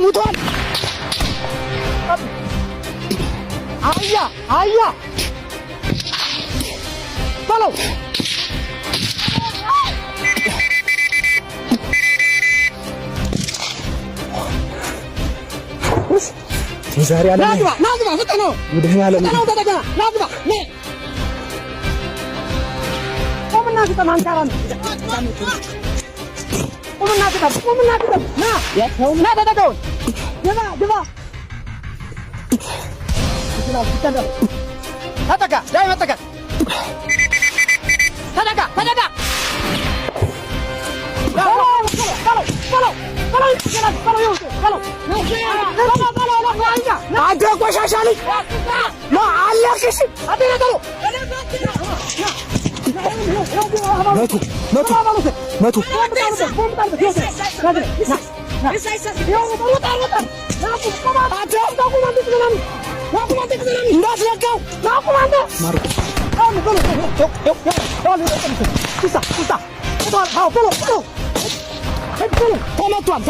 ሙቷል አያ በለው ዛሬ አለ ናግባ ፍጠነው ወደኛ አለ ነው ተደጋ ናግባ ቆምና ፍጠና አንካራን ቆምና ና ያው ና ተደጋው ግባ ተደጋ ላይ መጠጋ ተደጋ አንተ ቆሻሻ ልጅ አለቅሽ መቱ እንዳትለቀው ተመቷል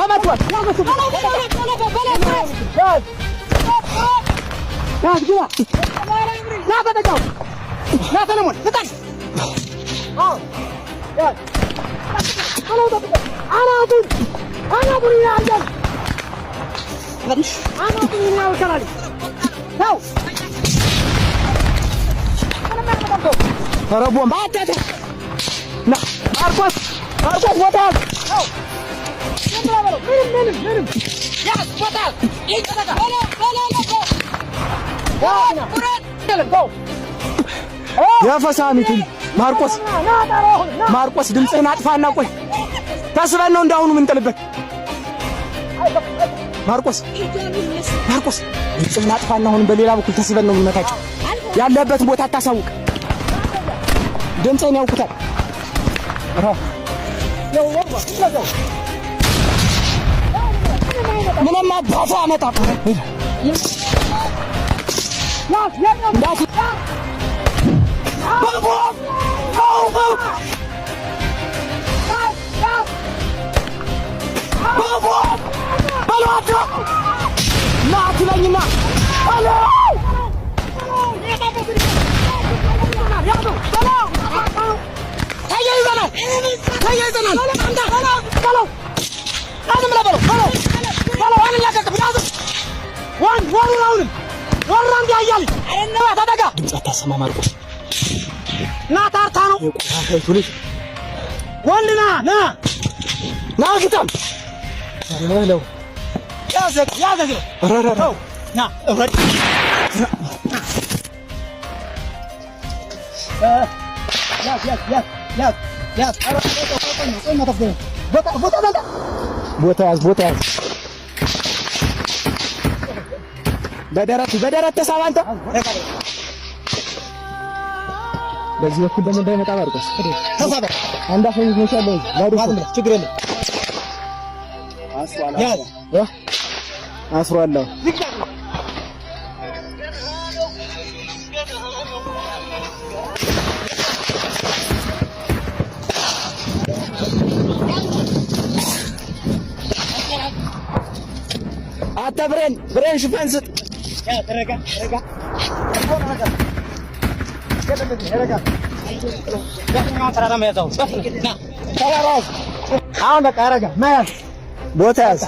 ያፈሳሚቱ ማርቆስ ድምጽህን አጥፋና ቆይ ታስበን ነው እንዳሁኑ ምን ጥልበት ማርቆስ ድምጽህን አጥፋና አሁን በሌላ በኩል ተስበን ነው የምንመታቸው ያለበት ቦታ አታሳውቅ ድምጽህን ያውቁታል ምንም አባቱ አመጣ ድምፅ አታሰማ ማርቆስ ና ታርታ ነው ወንድ ና ግጠም ለው ያዘግ ረረረው ና እረድ ቦታ ያዝ በደረት ተሳብ አንተ በዚህ በኩል ደግሞ እንዳይመጣ ማርቆስ ተሳበ አንዳፈኝ ነው ያለው ላዱ ችግር የለም አስሯለሁ አታ ብሬን ሽፋን ስጥ ያ ረጋ አሁን በቃ ረጋ መያዝ ቦታ ያዝ